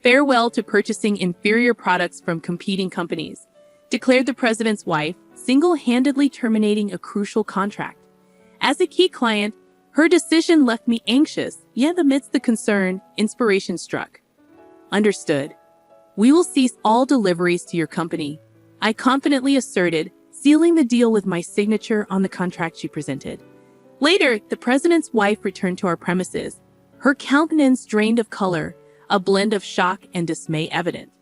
Farewell to purchasing inferior products from competing companies, declared the president's wife, single-handedly terminating a crucial contract. As a key client, her decision left me anxious, yet amidst the concern, inspiration struck. Understood. We will cease all deliveries to your company, I confidently asserted, sealing the deal with my signature on the contract she presented. Later, the president's wife returned to our premises, her countenance drained of color, a blend of shock and dismay evident.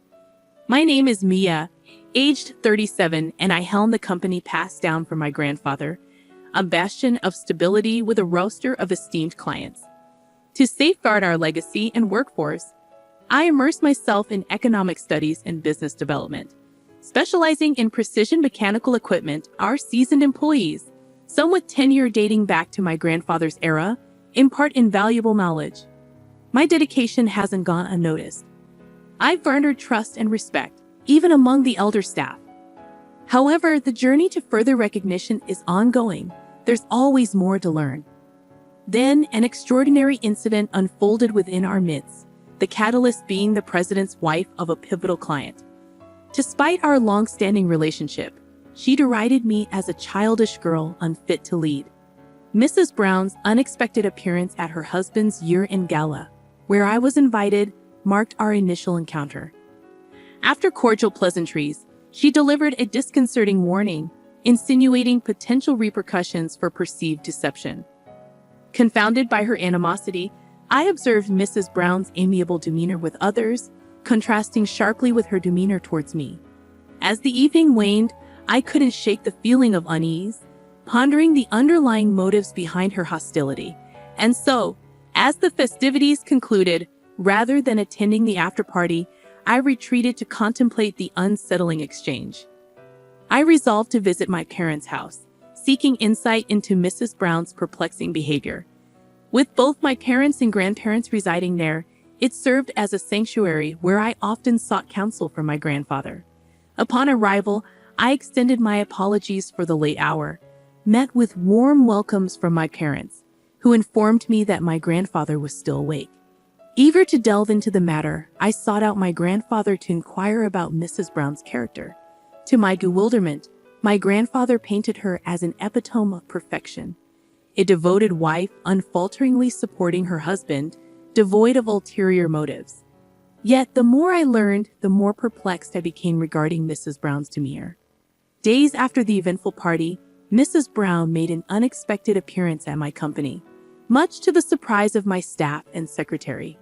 My name is Mia, aged 37, and I helm the company passed down from my grandfather, a bastion of stability with a roster of esteemed clients. To safeguard our legacy and workforce, I immersed myself in economic studies and business development. Specializing in precision mechanical equipment, our seasoned employees, some with tenure dating back to my grandfather's era, impart invaluable knowledge. My dedication hasn't gone unnoticed. I've garnered trust and respect, even among the elder staff. However, the journey to further recognition is ongoing. There's always more to learn. Then, an extraordinary incident unfolded within our midst, the catalyst being the president's wife of a pivotal client. Despite our long-standing relationship, she derided me as a childish girl unfit to lead. Mrs. Brown's unexpected appearance at her husband's year-end gala, where I was invited, marked our initial encounter. After cordial pleasantries, she delivered a disconcerting warning, insinuating potential repercussions for perceived deception. Confounded by her animosity, I observed Mrs. Brown's amiable demeanor with others, contrasting sharply with her demeanor towards me. As the evening waned, I couldn't shake the feeling of unease, pondering the underlying motives behind her hostility. And so, as the festivities concluded, rather than attending the after-party, I retreated to contemplate the unsettling exchange. I resolved to visit my parents' house, seeking insight into Mrs. Brown's perplexing behavior. With both my parents and grandparents residing there, it served as a sanctuary where I often sought counsel from my grandfather. Upon arrival, I extended my apologies for the late hour, met with warm welcomes from my parents, who informed me that my grandfather was still awake. Eager to delve into the matter, I sought out my grandfather to inquire about Mrs. Brown's character. To my bewilderment, my grandfather painted her as an epitome of perfection, a devoted wife unfalteringly supporting her husband, devoid of ulterior motives. Yet the more I learned, the more perplexed I became regarding Mrs. Brown's demeanor. Days after the eventful party, Mrs. Brown made an unexpected appearance at my company, much to the surprise of my staff and secretary.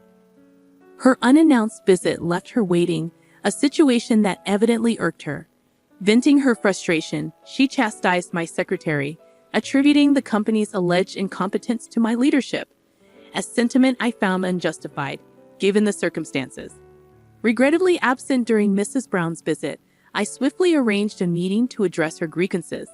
Her unannounced visit left her waiting, a situation that evidently irked her. Venting her frustration, she chastised my secretary, attributing the company's alleged incompetence to my leadership, a sentiment I found unjustified, given the circumstances. Regrettably absent during Mrs. Brown's visit, I swiftly arranged a meeting to address her grievances.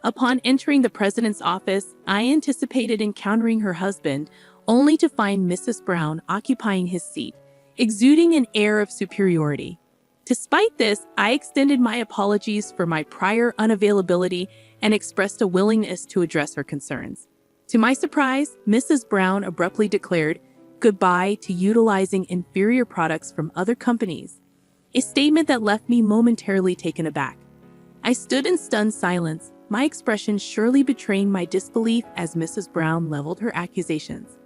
Upon entering the president's office, I anticipated encountering her husband, only to find Mrs. Brown occupying his seat, exuding an air of superiority. Despite this, I extended my apologies for my prior unavailability and expressed a willingness to address her concerns. To my surprise, Mrs. Brown abruptly declared goodbye to utilizing inferior products from other companies, a statement that left me momentarily taken aback. I stood in stunned silence, my expression surely betraying my disbelief as Mrs. Brown leveled her accusations.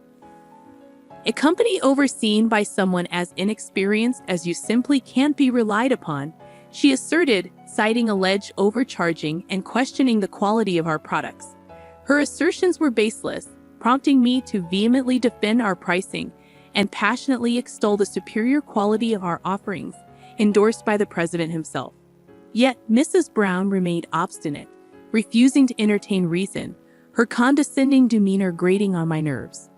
A company overseen by someone as inexperienced as you simply can't be relied upon, she asserted, citing alleged overcharging and questioning the quality of our products. Her assertions were baseless, prompting me to vehemently defend our pricing and passionately extol the superior quality of our offerings, endorsed by the president himself. Yet Mrs. Brown remained obstinate, refusing to entertain reason, her condescending demeanor grating on my nerves.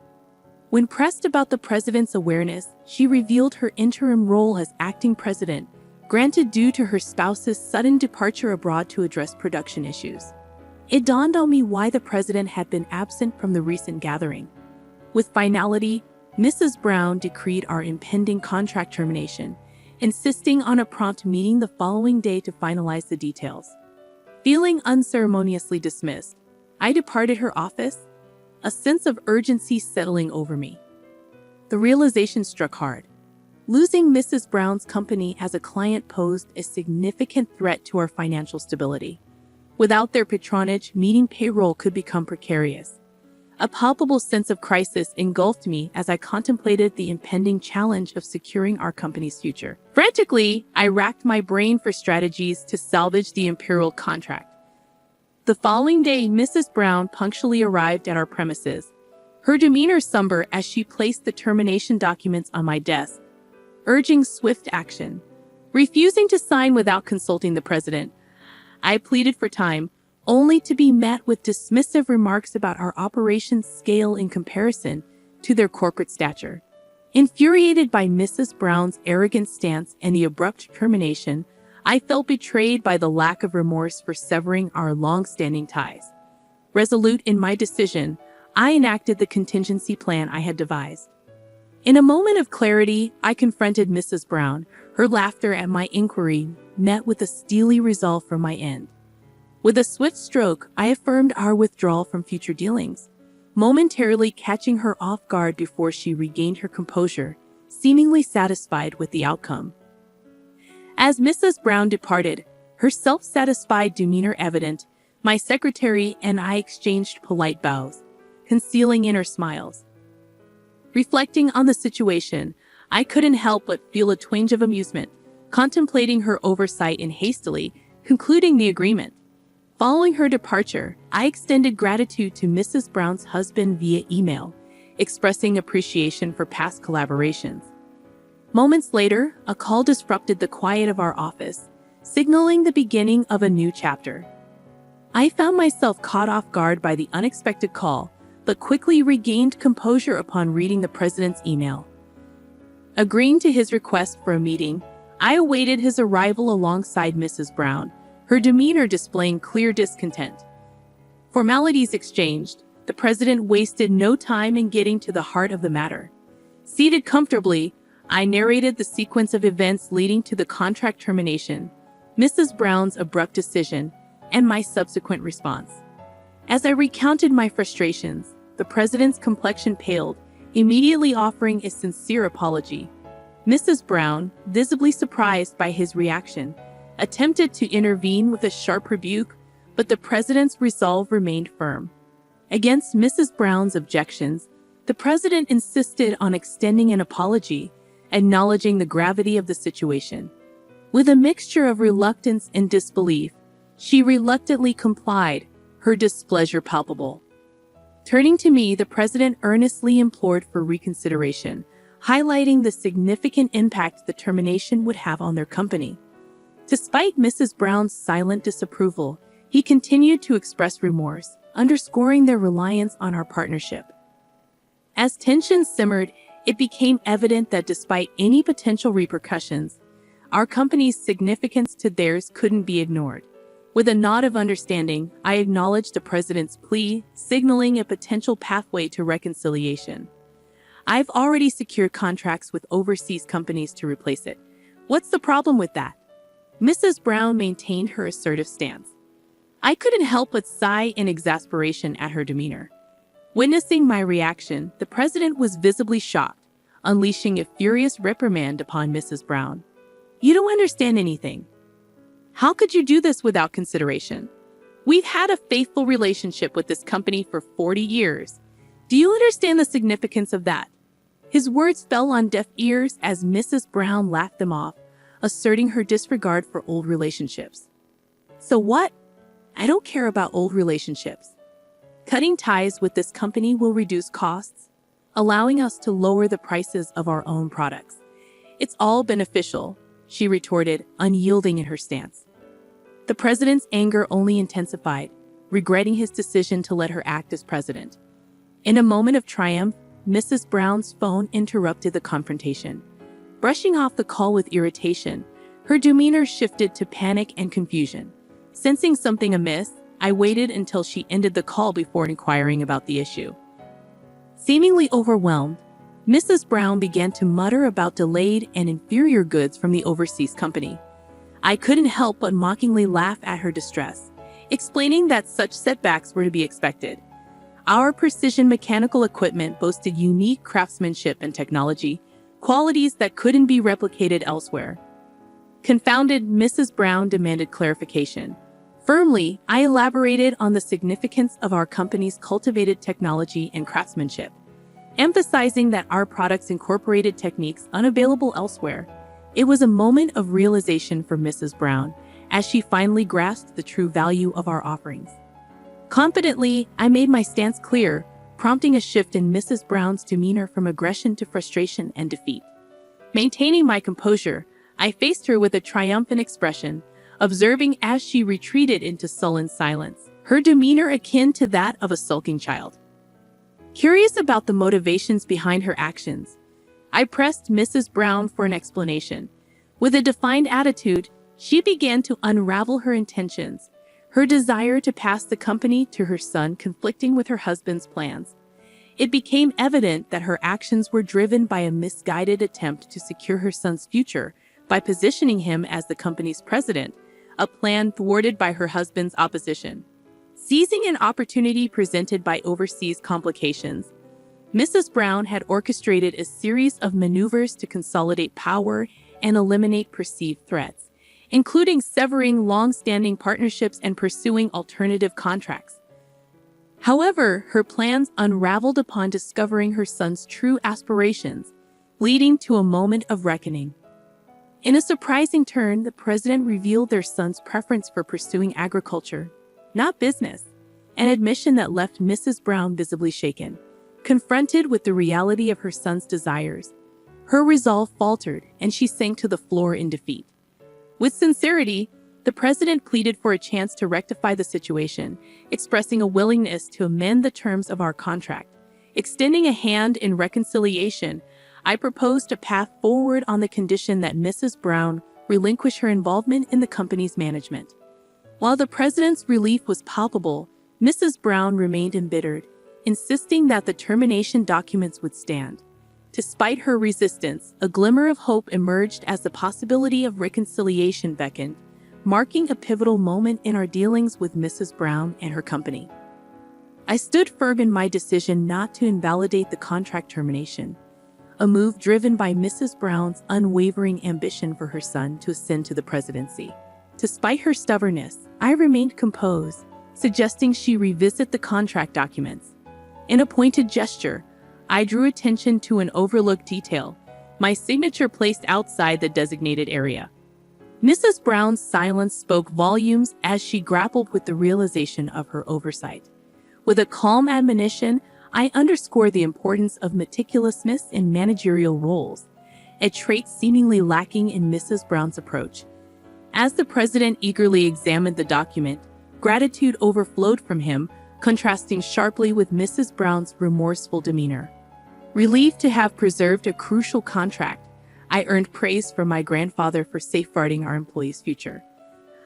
When pressed about the president's awareness, she revealed her interim role as acting president, granted due to her spouse's sudden departure abroad to address production issues. It dawned on me why the president had been absent from the recent gathering. With finality, Mrs. Brown decreed our impending contract termination, insisting on a prompt meeting the following day to finalize the details. Feeling unceremoniously dismissed, I departed her office, a sense of urgency settling over me. The realization struck hard. Losing Mrs. Brown's company as a client posed a significant threat to our financial stability. Without their patronage, meeting payroll could become precarious. A palpable sense of crisis engulfed me as I contemplated the impending challenge of securing our company's future. Frantically, I racked my brain for strategies to salvage the Imperial contract. The following day, Mrs. Brown punctually arrived at our premises, her demeanor somber as she placed the termination documents on my desk, urging swift action. Refusing to sign without consulting the president, I pleaded for time, only to be met with dismissive remarks about our operations' scale in comparison to their corporate stature. Infuriated by Mrs. Brown's arrogant stance and the abrupt termination, I felt betrayed by the lack of remorse for severing our long-standing ties. Resolute in my decision, I enacted the contingency plan I had devised. In a moment of clarity, I confronted Mrs. Brown. Her laughter at my inquiry met with a steely resolve from my end. With a swift stroke, I affirmed our withdrawal from future dealings, momentarily catching her off guard before she regained her composure, seemingly satisfied with the outcome. As Mrs. Brown departed, her self-satisfied demeanor evident, my secretary and I exchanged polite bows, concealing inner smiles. Reflecting on the situation, I couldn't help but feel a twinge of amusement, contemplating her oversight and hastily concluding the agreement. Following her departure, I extended gratitude to Mrs. Brown's husband via email, expressing appreciation for past collaborations. Moments later, a call disrupted the quiet of our office, signaling the beginning of a new chapter. I found myself caught off guard by the unexpected call, but quickly regained composure upon reading the president's email. Agreeing to his request for a meeting, I awaited his arrival alongside Mrs. Brown, her demeanor displaying clear discontent. Formalities exchanged, the president wasted no time in getting to the heart of the matter. Seated comfortably, I narrated the sequence of events leading to the contract termination, Mrs. Brown's abrupt decision, and my subsequent response. As I recounted my frustrations, the president's complexion paled, immediately offering a sincere apology. Mrs. Brown, visibly surprised by his reaction, attempted to intervene with a sharp rebuke, but the president's resolve remained firm. Against Mrs. Brown's objections, the president insisted on extending an apology, acknowledging the gravity of the situation. With a mixture of reluctance and disbelief, she reluctantly complied, her displeasure palpable. Turning to me, the president earnestly implored for reconsideration, highlighting the significant impact the termination would have on their company. Despite Mrs. Brown's silent disapproval, he continued to express remorse, underscoring their reliance on our partnership. As tensions simmered, it became evident that despite any potential repercussions, our company's significance to theirs couldn't be ignored. With a nod of understanding, I acknowledged the president's plea, signaling a potential pathway to reconciliation. I've already secured contracts with overseas companies to replace it. What's the problem with that? Mrs. Brown maintained her assertive stance. I couldn't help but sigh in exasperation at her demeanor. Witnessing my reaction, the president was visibly shocked, unleashing a furious reprimand upon Mrs. Brown. "You don't understand anything. How could you do this without consideration? We've had a faithful relationship with this company for 40 years. Do you understand the significance of that?" His words fell on deaf ears as Mrs. Brown laughed them off, asserting her disregard for old relationships. "So what? I don't care about old relationships. Cutting ties with this company will reduce costs, allowing us to lower the prices of our own products. It's all beneficial," she retorted, unyielding in her stance. The president's anger only intensified, regretting his decision to let her act as president. In a moment of triumph, Mrs. Brown's phone interrupted the confrontation. Brushing off the call with irritation, her demeanor shifted to panic and confusion. Sensing something amiss, I waited until she ended the call before inquiring about the issue. Seemingly overwhelmed, Mrs. Brown began to mutter about delayed and inferior goods from the overseas company. I couldn't help but mockingly laugh at her distress, explaining that such setbacks were to be expected. Our precision mechanical equipment boasted unique craftsmanship and technology, qualities that couldn't be replicated elsewhere. Confounded, Mrs. Brown demanded clarification. Firmly, I elaborated on the significance of our company's cultivated technology and craftsmanship, emphasizing that our products incorporated techniques unavailable elsewhere. It was a moment of realization for Mrs. Brown, as she finally grasped the true value of our offerings. Confidently, I made my stance clear, prompting a shift in Mrs. Brown's demeanor from aggression to frustration and defeat. Maintaining my composure, I faced her with a triumphant expression, observing as she retreated into sullen silence, her demeanor akin to that of a sulking child. Curious about the motivations behind her actions, I pressed Mrs. Brown for an explanation. With a defined attitude, she began to unravel her intentions, her desire to pass the company to her son conflicting with her husband's plans. It became evident that her actions were driven by a misguided attempt to secure her son's future by positioning him as the company's president, a plan thwarted by her husband's opposition. Seizing an opportunity presented by overseas complications, Mrs. Brown had orchestrated a series of maneuvers to consolidate power and eliminate perceived threats, including severing long-standing partnerships and pursuing alternative contracts. However, her plans unraveled upon discovering her son's true aspirations, leading to a moment of reckoning. In a surprising turn, the president revealed their son's preference for pursuing agriculture, not business, an admission that left Mrs. Brown visibly shaken. Confronted with the reality of her son's desires, her resolve faltered and she sank to the floor in defeat. With sincerity, the president pleaded for a chance to rectify the situation, expressing a willingness to amend the terms of our contract. Extending a hand in reconciliation, I proposed a path forward on the condition that Mrs. Brown relinquish her involvement in the company's management. While the president's relief was palpable, Mrs. Brown remained embittered, insisting that the termination documents would stand. Despite her resistance, a glimmer of hope emerged as the possibility of reconciliation beckoned, marking a pivotal moment in our dealings with Mrs. Brown and her company. I stood firm in my decision not to invalidate the contract termination, a move driven by Mrs. Brown's unwavering ambition for her son to ascend to the presidency. Despite her stubbornness, I remained composed, suggesting she revisit the contract documents. In a pointed gesture, I drew attention to an overlooked detail, my signature placed outside the designated area. Mrs. Brown's silence spoke volumes as she grappled with the realization of her oversight. With a calm admonition, I underscored the importance of meticulousness in managerial roles, a trait seemingly lacking in Mrs. Brown's approach. As the president eagerly examined the document, gratitude overflowed from him, contrasting sharply with Mrs. Brown's remorseful demeanor. Relieved to have preserved a crucial contract, I earned praise from my grandfather for safeguarding our employees' future.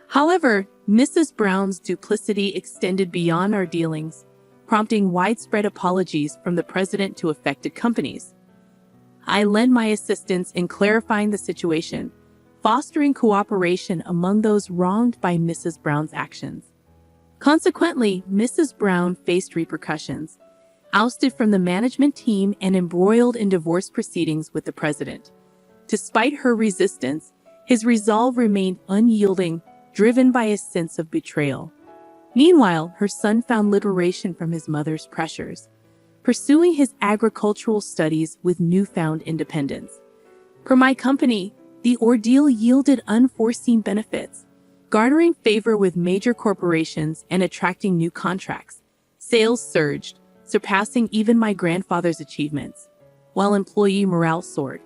However, Mrs. Brown's duplicity extended beyond our dealings, prompting widespread apologies from the president to affected companies. I lent my assistance in clarifying the situation, fostering cooperation among those wronged by Mrs. Brown's actions. Consequently, Mrs. Brown faced repercussions, ousted from the management team and embroiled in divorce proceedings with the president. Despite her resistance, his resolve remained unyielding, driven by a sense of betrayal. Meanwhile, her son found liberation from his mother's pressures, pursuing his agricultural studies with newfound independence. For my company, the ordeal yielded unforeseen benefits, garnering favor with major corporations and attracting new contracts. Sales surged, surpassing even my grandfather's achievements, while employee morale soared.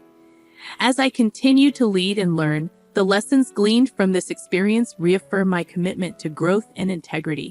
As I continued to lead and learn, the lessons gleaned from this experience reaffirmed my commitment to growth and integrity.